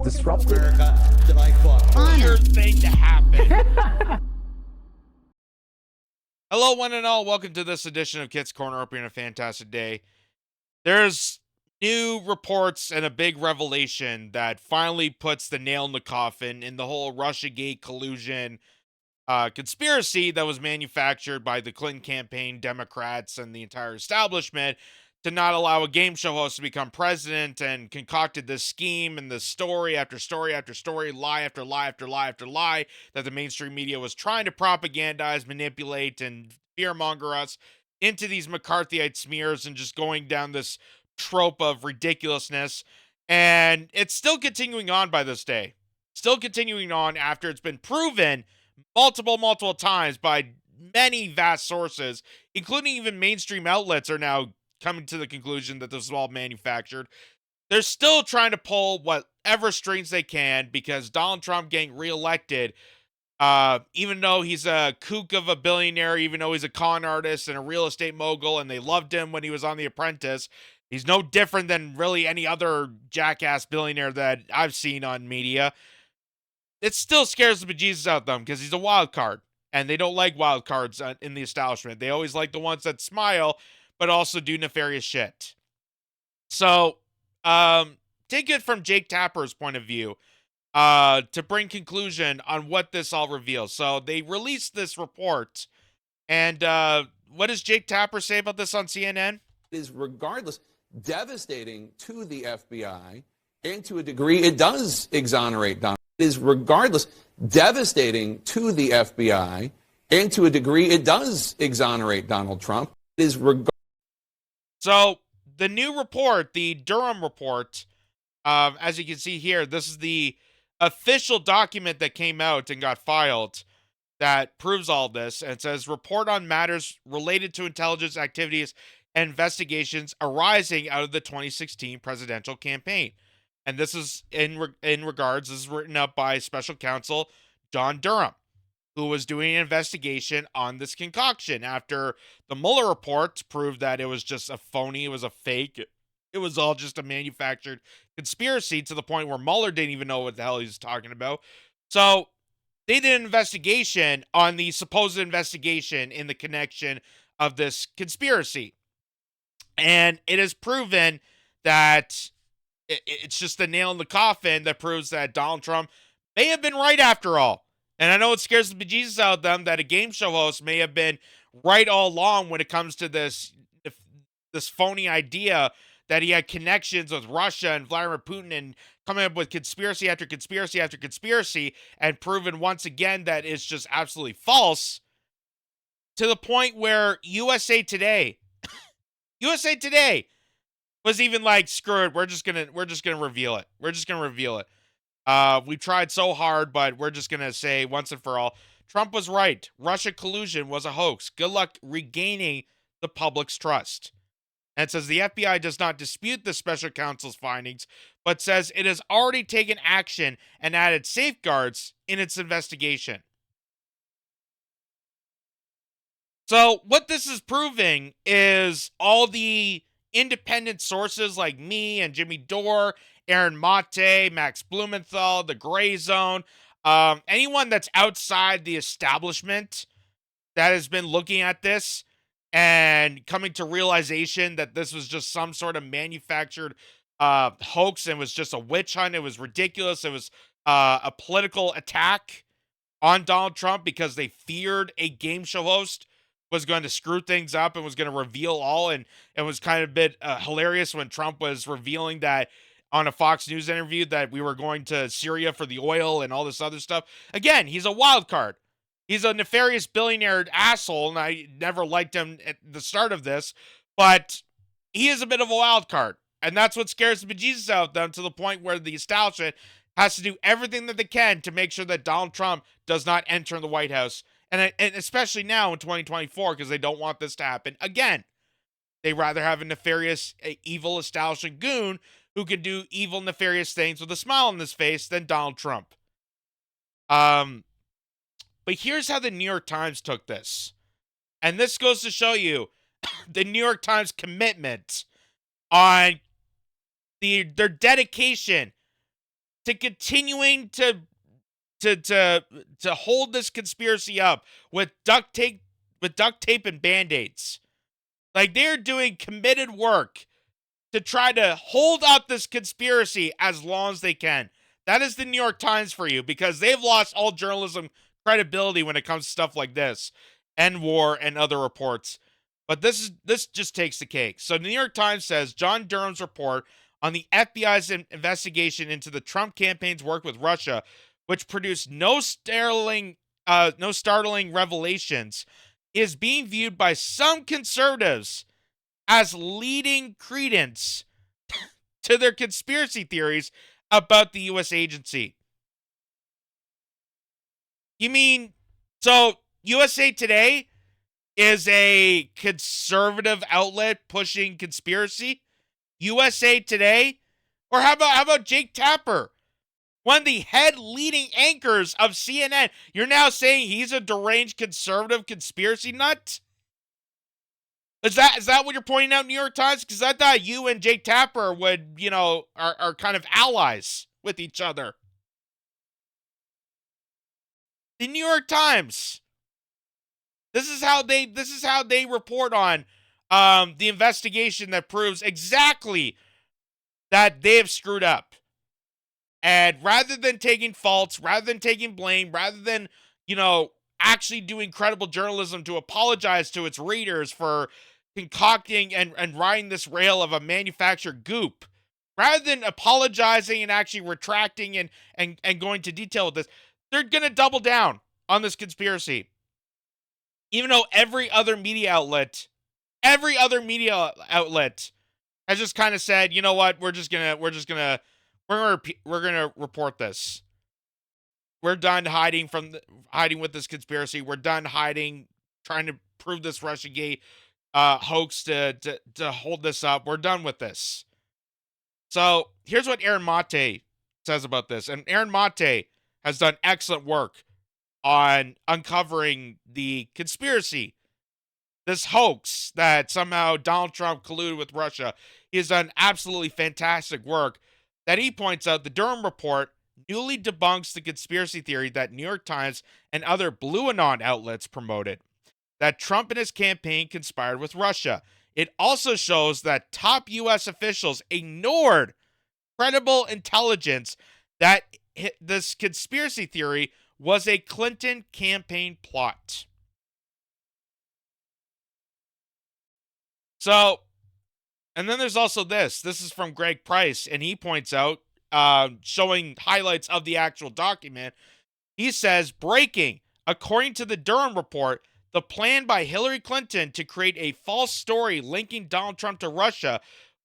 disrupted. America that I thought weird thing to happen. Hello, one and all. Welcome to this edition of Kitz Corner. Hope you're having a fantastic day. There's new reports and a big revelation that finally puts the nail in the coffin in the whole RussiaGate collusion conspiracy that was manufactured by the Clinton campaign, Democrats, and the entire establishment to not allow a game show host to become president, and concocted this scheme and this story after story after story, lie after lie after lie after lie that the mainstream media was trying to propagandize, manipulate, and fearmonger us into these McCarthyite smears and just going down this trope of ridiculousness. And it's still continuing on by this day. Still continuing on after it's been proven multiple times by many vast sources, including even mainstream outlets, are now coming to the conclusion that this is all manufactured. They're still trying to pull whatever strings they can because Donald Trump getting reelected, even though he's a kook of a billionaire, even though he's a con artist and a real estate mogul, and they loved him when he was on The Apprentice, he's no different than really any other jackass billionaire that I've seen on media. It still scares the bejesus out of them because he's a wild card, and they don't like wild cards in the establishment. They always like the ones that smile but also do nefarious shit. So, take it from Jake Tapper's point of view to bring conclusion on what this all reveals. So they released this report, and what does Jake Tapper say about this on CNN? Is regardless devastating to the FBI, and to a degree it does exonerate Donald. It is regardless devastating to the FBI, and to a degree it does exonerate Donald Trump. It is So the new report, the Durham report, as you can see here, this is the official document that came out and got filed that proves all this. And it says, report on matters related to intelligence activities and investigations arising out of the 2016 presidential campaign. And this is in regards, this is written up by special counsel John Durham, who was doing an investigation on this concoction after the Mueller report proved that it was just a phony, it was a fake, it was all just a manufactured conspiracy to the point where Mueller didn't even know what the hell he was talking about. So they did an investigation on the supposed investigation in the connection of this conspiracy. And it has proven that it's just the nail in the coffin that proves that Donald Trump may have been right after all. And I know it scares the bejesus out of them that a game show host may have been right all along when it comes to this phony idea that he had connections with Russia and Vladimir Putin, and coming up with conspiracy after conspiracy after conspiracy, and proven once again that it's just absolutely false, to the point where USA Today was even like, screw it, we're just gonna reveal it. We're just gonna reveal it. We've tried so hard, but we're just going to say once and for all, Trump was right. Russia collusion was a hoax. Good luck regaining the public's trust. And it says the FBI does not dispute the special counsel's findings, but says it has already taken action and added safeguards in its investigation. So what this is proving is all the independent sources like me and Jimmy Dore, Aaron Mate, Max Blumenthal, the Gray Zone, anyone that's outside the establishment that has been looking at this and coming to realization that this was just some sort of manufactured hoax and was just a witch hunt. It was ridiculous. It was a political attack on Donald Trump because they feared a game show host was going to screw things up and was going to reveal all. And it was kind of a bit hilarious when Trump was revealing that on a Fox News interview that we were going to Syria for the oil and all this other stuff. Again, he's a wild card. He's a nefarious billionaire asshole, and I never liked him at the start of this, but he is a bit of a wild card. And that's what scares the bejesus out of them, to the point where the establishment has to do everything that they can to make sure that Donald Trump does not enter the White House. And especially now in 2024, because they don't want this to happen again. They rather have a nefarious, evil establishment goon who can do evil, nefarious things with a smile on his face than Donald Trump. But here's how the New York Times took this. And this goes to show you the New York Times commitment on their dedication to continuing to hold this conspiracy up with duct tape and band-aids. Like, they're doing committed work to try to hold up this conspiracy as long as they can. That is the New York Times for you, because they've lost all journalism credibility when it comes to stuff like this and war and other reports. But this just takes the cake. So the New York Times says John Durham's report on the FBI's investigation into the Trump campaign's work with Russia, which produced no startling revelations, is being viewed by some conservatives as leading credence to their conspiracy theories about the U.S. agency. You mean, so USA Today is a conservative outlet pushing conspiracy? USA Today? Or how about Jake Tapper, one of the head leading anchors of CNN? You're now saying he's a deranged conservative conspiracy nut? Is that what you're pointing out, New York Times? Because I thought you and Jake Tapper would, are kind of allies with each other. The New York Times. This is how they report on the investigation that proves exactly that they have screwed up. And rather than taking faults, rather than taking blame, rather than, actually doing credible journalism to apologize to its readers for concocting and riding this rail of a manufactured goop, rather than apologizing and actually retracting and going to detail with this, they're going to double down on this conspiracy. Even though every other media outlet has just kind of said, you know what, we're gonna report this. We're done hiding with this conspiracy. We're done hiding, trying to prove this RussiaGate hoax to hold this up. We're done with this. So here's what Aaron Mate says about this. And Aaron Mate has done excellent work on uncovering the conspiracy, this hoax that somehow Donald Trump colluded with Russia. He has done absolutely fantastic work that he points out. The Durham report newly debunks the conspiracy theory that New York Times and other Blue Anon outlets promoted, that Trump and his campaign conspired with Russia. It also shows that top U.S. officials ignored credible intelligence that this conspiracy theory was a Clinton campaign plot. So, and then there's also this. This is from Greg Price, and he points out, showing highlights of the actual document. He says, breaking, according to the Durham report, the plan by Hillary Clinton to create a false story linking Donald Trump to Russia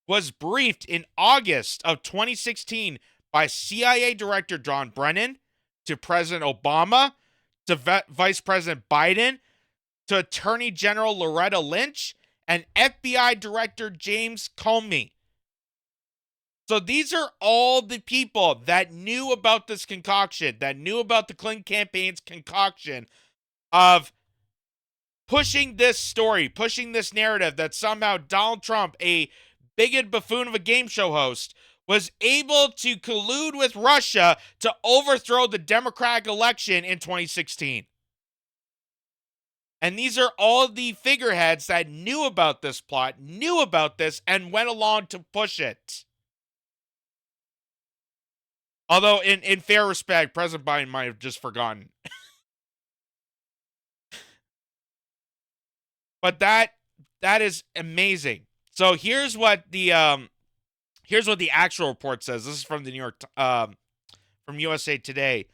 was briefed in August of 2016 by CIA Director John Brennan to President Obama, to Vice President Biden, to Attorney General Loretta Lynch, and FBI Director James Comey. So these are all the people that knew about this concoction, that knew about the Clinton campaign's concoction of pushing this story, pushing this narrative that somehow Donald Trump, a bigoted buffoon of a game show host, was able to collude with Russia to overthrow the Democratic election in 2016. And these are all the figureheads that knew about this plot, knew about this, and went along to push it. Although, in fair respect, President Biden might have just forgotten. But that is amazing. So here's what the actual report says. This is from the New York, from USA Today,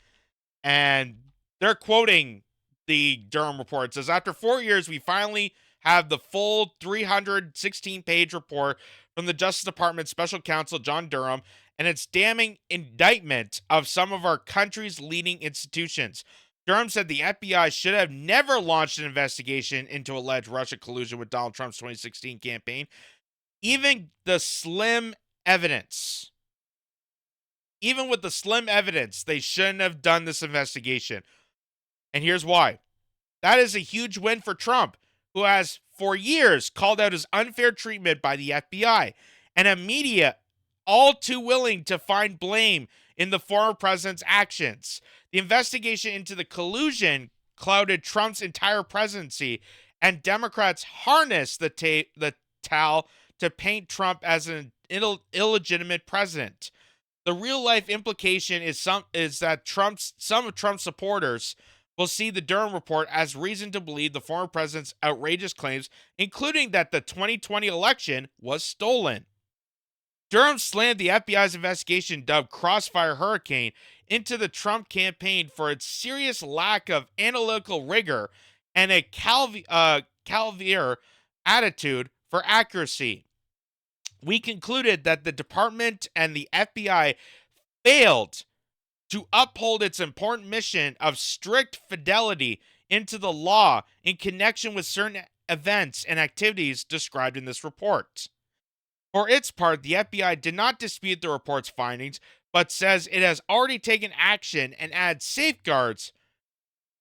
and they're quoting the Durham report. It says, after 4 years, we finally have the full 316-page report from the Justice Department Special Counsel John Durham and its damning indictment of some of our country's leading institutions. Durham said the FBI should have never launched an investigation into alleged Russia collusion with Donald Trump's 2016 campaign. Even with the slim evidence, they shouldn't have done this investigation. And here's why. That is a huge win for Trump, who has for years called out his unfair treatment by the FBI and a media all too willing to find blame in the former president's actions. The investigation into the collusion clouded Trump's entire presidency, and Democrats harnessed the towel to paint Trump as an illegitimate president. The real-life implication is that some of Trump's supporters will see the Durham report as reason to believe the former president's outrageous claims, including that the 2020 election was stolen. Durham slammed the FBI's investigation, dubbed Crossfire Hurricane, into the Trump campaign for its serious lack of analytical rigor and a cavalier attitude for accuracy. We concluded that the department and the FBI failed to uphold its important mission of strict fidelity into the law in connection with certain events and activities described in this report. For its part, the FBI did not dispute the report's findings, but says it has already taken action and added safeguards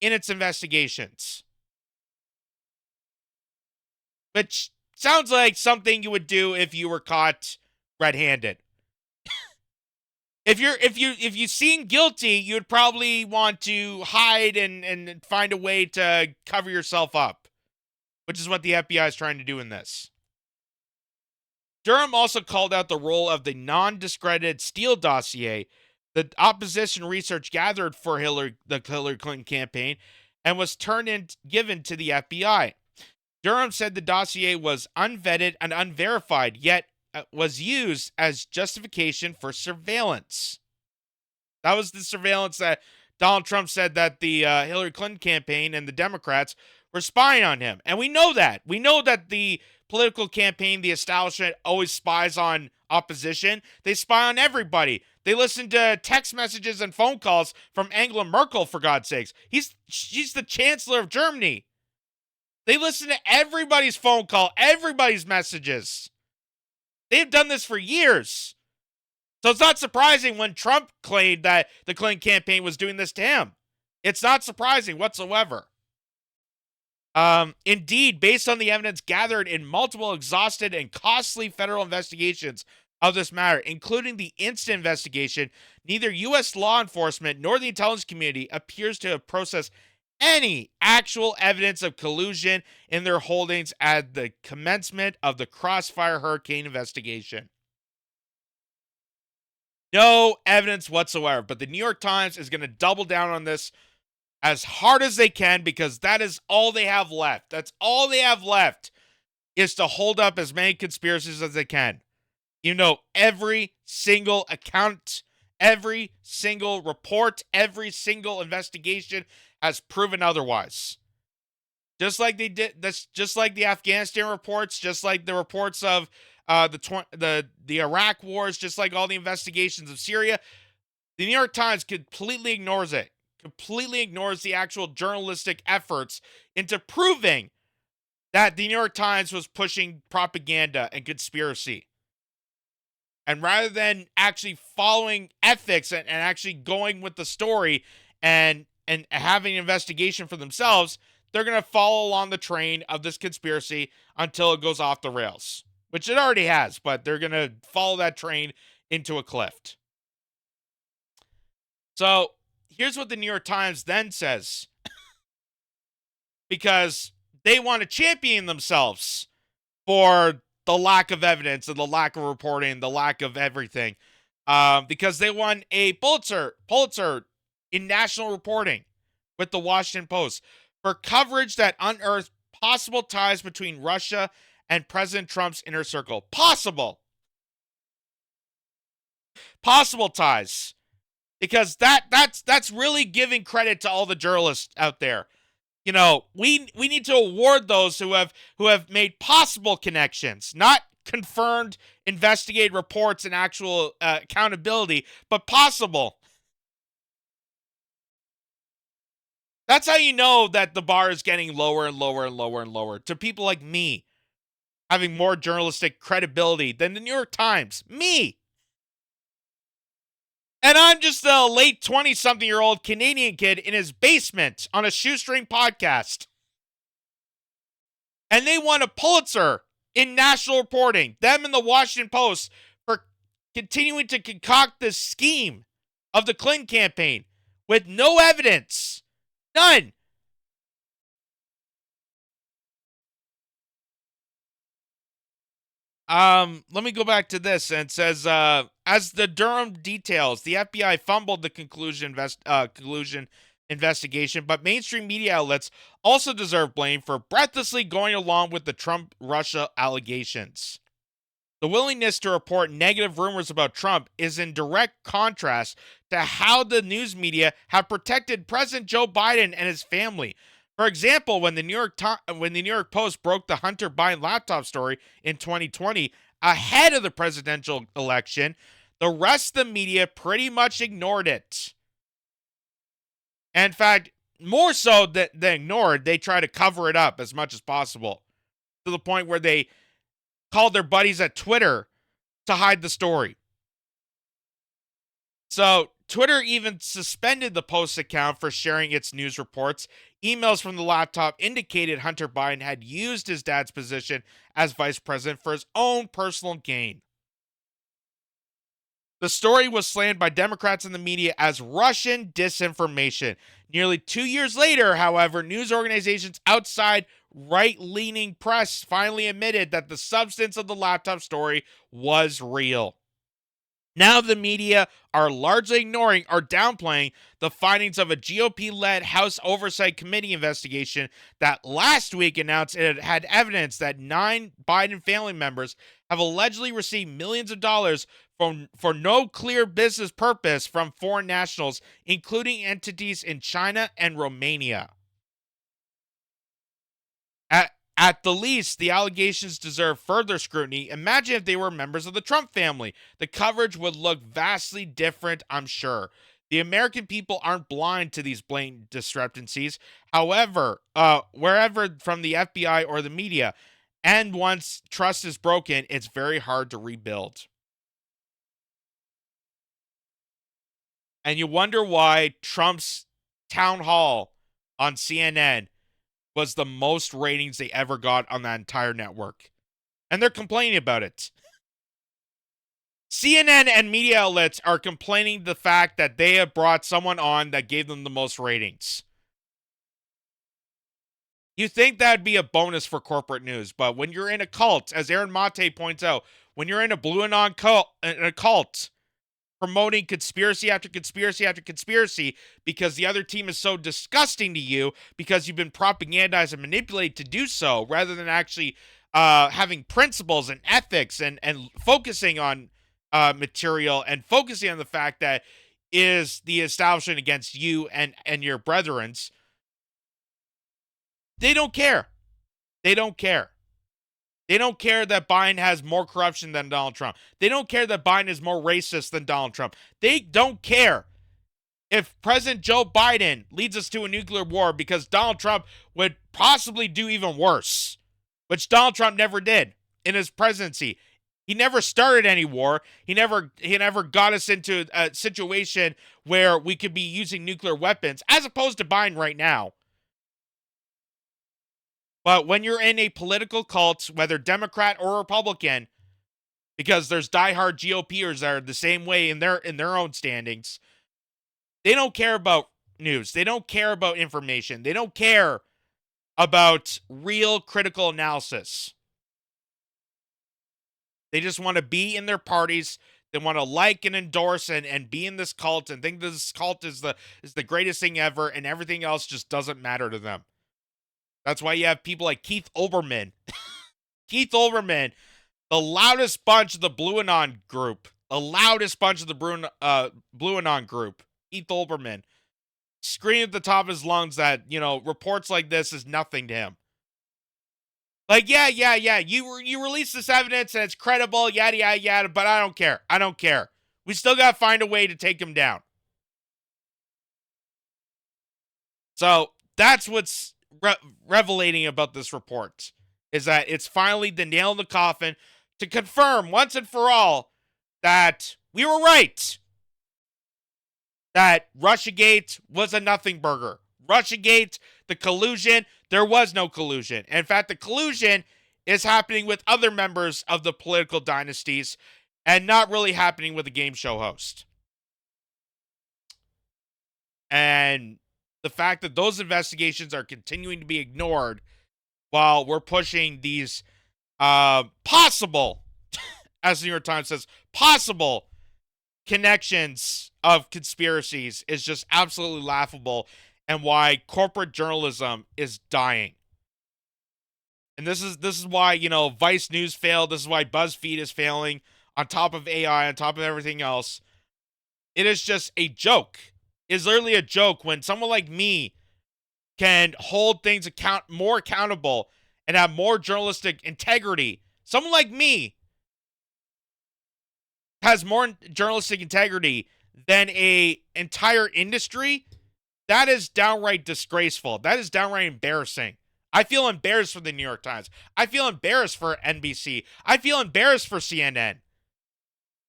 in its investigations. Which sounds like something you would do if you were caught red-handed. If you seem guilty, you would probably want to hide and find a way to cover yourself up, which is what the FBI is trying to do in this. Durham also called out the role of the non-discredited Steele dossier, the opposition research gathered for the Hillary Clinton campaign, and was given to the FBI. Durham said the dossier was unvetted and unverified, yet was used as justification for surveillance. That was the surveillance that Donald Trump said that the Hillary Clinton campaign and the Democrats were spying on him. And we know that. We know that the political campaign, the establishment, always spies on opposition. They spy on everybody. They listen to text messages and phone calls from Angela Merkel, for God's sakes. She's the Chancellor of Germany. They listen to everybody's phone call, everybody's messages. They've done this for years. So it's not surprising when Trump claimed that the Clinton campaign was doing this to him. It's not surprising whatsoever. Indeed, based on the evidence gathered in multiple exhausted and costly federal investigations of this matter, including the instant investigation, neither U.S. law enforcement nor the intelligence community appears to have processed any actual evidence of collusion in their holdings at the commencement of the Crossfire Hurricane investigation. No evidence whatsoever, but the New York Times is going to double down on this as hard as they can because that is all they have left. That's all they have left is to hold up as many conspiracies as they can. You know, every single account, every single report, every single investigation has proven otherwise. Just like they did, that's just like the Afghanistan reports, just like the reports of the Iraq wars, just like all the investigations of Syria. The New York Times completely ignores it. Completely ignores the actual journalistic efforts into proving that the New York Times was pushing propaganda and conspiracy. And rather than actually following ethics and actually going with the story and having an investigation for themselves, they're going to follow along the train of this conspiracy until it goes off the rails, which it already has, but they're going to follow that train into a cliff. So here's what the New York Times then says, because they want to champion themselves for the lack of evidence and the lack of reporting, the lack of everything, because they won a Pulitzer in national reporting with the Washington Post for coverage that unearthed possible ties between Russia and President Trump's inner circle. Possible ties. Because that's really giving credit to all the journalists out there. You know, we need to award those who have made possible connections, not confirmed, investigated reports and actual accountability, but possible. That's how you know that the bar is getting lower and lower and lower and lower to people like me, having more journalistic credibility than the New York Times. Me! And I'm just a late 20-something-year-old Canadian kid in his basement on a shoestring podcast. And they won a Pulitzer in national reporting, them and the Washington Post, for continuing to concoct this scheme of the Clinton campaign with no evidence. None. Let me go back to this, and it says, as the Durham details, the FBI fumbled the conclusion investigation, but mainstream media outlets also deserve blame for breathlessly going along with the Trump-Russia allegations. The willingness to report negative rumors about Trump is in direct contrast to how the news media have protected President Joe Biden and his family. For example, when the New York Post broke the Hunter Biden laptop story in 2020 ahead of the presidential election, the rest of the media pretty much ignored it. In fact, more so than ignored, they try to cover it up as much as possible, to the point where they called their buddies at Twitter to hide the story. So Twitter even suspended the Post's account for sharing its news reports. Emails from the laptop indicated Hunter Biden had used his dad's position as vice president for his own personal gain. The story was slammed by Democrats in the media as Russian disinformation. Nearly 2 years later, however, news organizations outside right-leaning press finally admitted that the substance of the laptop story was real. Now the media are largely ignoring or downplaying the findings of a GOP-led House Oversight Committee investigation that last week announced it had evidence that 9 Biden family members have allegedly received millions of dollars for no clear business purpose from foreign nationals, including entities in China and Romania. At the least, the allegations deserve further scrutiny. Imagine if they were members of the Trump family. The coverage would look vastly different, I'm sure. The American people aren't blind to these blatant discrepancies. However, wherever from the FBI or the media, and once trust is broken, it's very hard to rebuild. And you wonder why Trump's town hall on CNN was the most ratings they ever got on that entire network. And they're complaining about it. CNN and media outlets are complaining the fact that they have brought someone on that gave them the most ratings. You think that'd be a bonus for corporate news, but when you're in a cult, as Aaron Mate points out, when you're in a blue anon cult, promoting conspiracy after conspiracy after conspiracy because the other team is so disgusting to you because you've been propagandized and manipulated to do so, rather than actually having principles and ethics and focusing on material and focusing on the fact that is the establishment against you and your brethrens. They don't care. They don't care. They don't care that Biden has more corruption than Donald Trump. They don't care that Biden is more racist than Donald Trump. They don't care if President Joe Biden leads us to a nuclear war because Donald Trump would possibly do even worse, which Donald Trump never did in his presidency. He never started any war. He never got us into a situation where we could be using nuclear weapons, as opposed to Biden right now. But when you're in a political cult, whether Democrat or Republican, because there's diehard GOPers that are the same way in their own standings, they don't care about news. They don't care about information. They don't care about real critical analysis. They just want to be in their parties. They want to like and endorse and be in this cult and think this cult is the greatest thing ever, and everything else just doesn't matter to them. That's why you have people like Keith Olbermann. Keith Olbermann, the loudest bunch of the Blue Anon group. The loudest bunch of the Blue Anon group. Keith Olbermann. Screaming at the top of his lungs that, reports like this is nothing to him. Like, yeah. You release this evidence and it's credible, yada, yada, yada, but I don't care. I don't care. We still got to find a way to take him down. So that's what's revelating about this report, is that it's finally the nail in the coffin to confirm once and for all that we were right. That RussiaGate was a nothing burger. RussiaGate, the collusion, there was no collusion. In fact, the collusion is happening with other members of the political dynasties and not really happening with a game show host. And the fact that those investigations are continuing to be ignored while we're pushing these possible, as the New York Times says, possible connections of conspiracies is just absolutely laughable, and why corporate journalism is dying. And this is why, you know, Vice News failed. This is why BuzzFeed is failing, on top of AI, on top of everything else. It is just a joke. It's literally a joke when someone like me can hold things more accountable and have more journalistic integrity. Someone like me has more journalistic integrity than an entire industry. That is downright disgraceful. That is downright embarrassing. I feel embarrassed for the New York Times. I feel embarrassed for NBC. I feel embarrassed for CNN.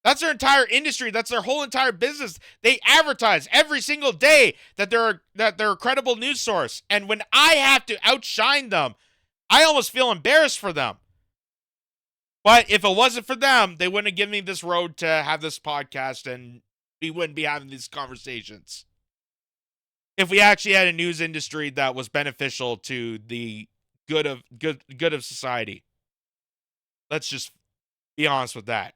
That's their entire industry. That's their whole entire business. They advertise every single day that they're a credible news source. And when I have to outshine them, I almost feel embarrassed for them. But if it wasn't for them, they wouldn't have given me this road to have this podcast, and we wouldn't be having these conversations. If we actually had a news industry that was beneficial to the good of society. Let's just be honest with that.